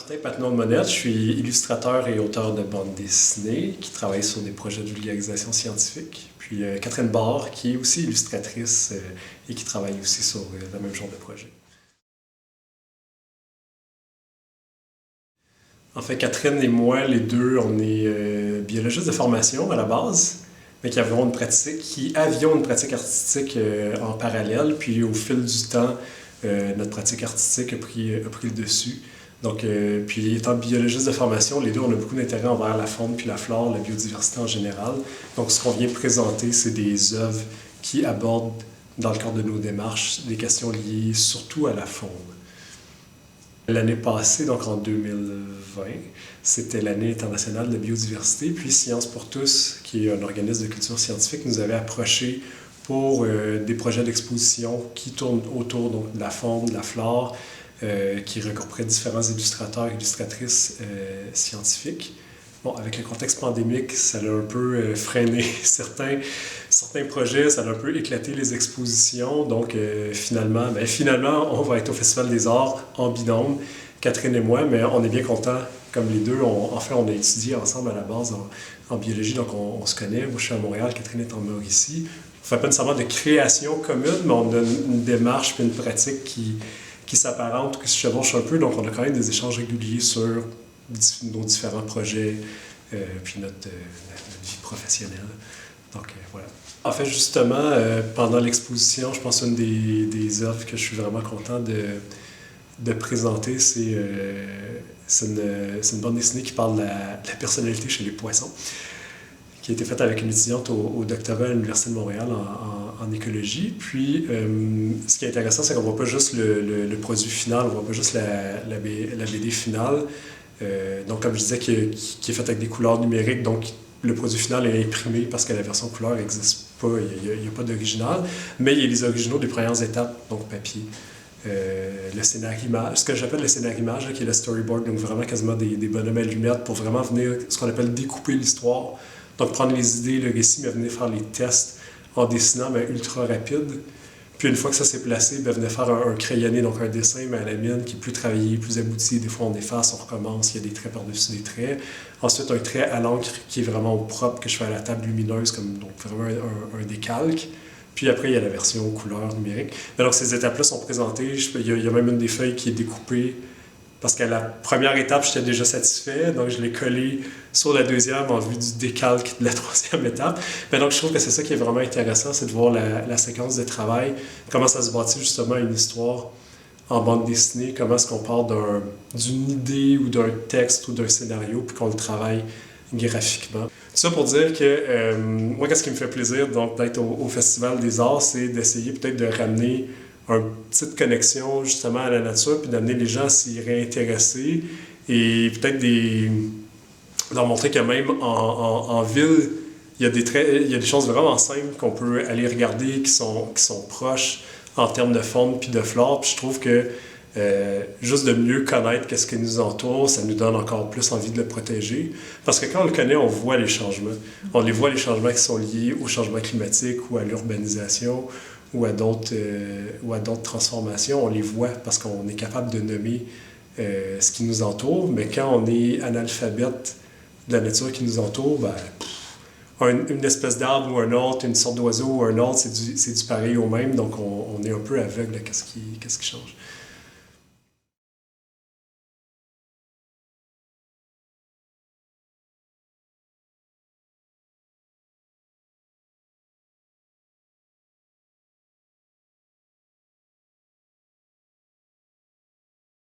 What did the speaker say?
Martin Patenaude-Monette, je suis illustrateur et auteur de bande dessinée qui travaille sur des projets de vulgarisation scientifique. Puis Catherine Barre, qui est aussi illustratrice et qui travaille aussi sur le même genre de projet. En fait, Catherine et moi, les deux, on est biologistes de formation à la base, mais qui avions une pratique artistique en parallèle. Puis au fil du temps, notre pratique artistique a pris le dessus. Donc, puis étant biologiste de formation, les deux, on a beaucoup d'intérêt envers la faune puis la flore, la biodiversité en général. Donc, ce qu'on vient présenter, c'est des œuvres qui abordent, dans le cadre de nos démarches, des questions liées surtout à la faune. L'année passée, donc en 2020, c'était l'année internationale de la biodiversité. Puis Sciences pour tous, qui est un organisme de culture scientifique, nous avait approchés pour des projets d'exposition qui tournent autour donc, de la faune, de la flore, qui regrouperaient différents illustrateurs et illustratrices scientifiques. Bon, avec le contexte pandémique, ça a un peu freiné certains projets, ça a un peu éclaté les expositions. Donc, finalement, on va être au Festival des Arts en binôme, Catherine et moi, mais on est bien contents, comme les deux. On a étudié ensemble à la base en biologie, donc on se connaît. Moi, je suis à Montréal, Catherine est en Mauricie. On ne fait pas nécessairement de création commune, mais on a une démarche et une pratique qui s'apparentent, qui se chevauchent un peu. Donc, on a quand même des échanges réguliers sur nos différents projets, puis notre vie professionnelle. Donc, voilà. En fait, justement, pendant l'exposition, je pense qu'une des œuvres que je suis vraiment content de présenter, c'est une bande dessinée qui parle de la personnalité chez les poissons, qui a été faite avec une étudiante au doctorat à l'Université de Montréal en écologie. Puis, ce qui est intéressant, c'est qu'on ne voit pas juste le produit final, on ne voit pas juste la BD finale. Donc, comme je disais, qui est faite avec des couleurs numériques, donc le produit final est imprimé parce que la version couleur n'existe pas, il n'y a pas d'original, mais il y a les originaux des premières étapes, donc papier. Le scénario-image, ce que j'appelle le scénario-image, qui est le storyboard, donc vraiment quasiment des bonhommes allumettes pour vraiment venir, ce qu'on appelle découper l'histoire. Donc, prendre les idées, le récit, mais venir faire les tests en dessinant, mais ultra rapide. Puis, une fois que ça s'est placé, venir faire un crayonné, donc un dessin, mais à la mine, qui est plus travaillé, plus abouti. Des fois, on efface, on recommence, il y a des traits par-dessus des traits. Ensuite, un trait à l'encre qui est vraiment au propre, que je fais à la table lumineuse, comme donc vraiment un décalque. Puis après, il y a la version couleur numérique. Mais donc, ces étapes-là sont présentées. Il y a même une des feuilles qui est découpée parce qu'à la première étape, j'étais déjà satisfait, donc je l'ai collé sur la deuxième en vue du décalque de la troisième étape. Mais donc, je trouve que c'est ça qui est vraiment intéressant, c'est de voir la séquence de travail, comment ça se bâtit justement une histoire en bande dessinée, comment est-ce qu'on part d'une idée ou d'un texte ou d'un scénario, puis qu'on le travaille graphiquement. Tout ça pour dire que moi, qu'est-ce qui me fait plaisir donc d'être au Festival des Arts, c'est d'essayer peut-être de ramener une petite connexion justement à la nature, puis d'amener les gens à s'y réintéresser et peut-être leur montrer que même en ville, il y a des choses vraiment simples qu'on peut aller regarder qui sont proches en termes de faune puis de flore. Puis je trouve que juste de mieux connaître ce qui nous entoure, ça nous donne encore plus envie de le protéger. Parce que quand on le connaît, on voit les changements. On les voit, les changements qui sont liés au changement climatique ou à l'urbanisation ou à d'autres transformations. On les voit parce qu'on est capable de nommer ce qui nous entoure. Mais quand on est analphabète de la nature qui nous entoure, une espèce d'arbre ou un autre, une sorte d'oiseau ou un autre, c'est du pareil au même. Donc on est un peu aveugle à ce qui change.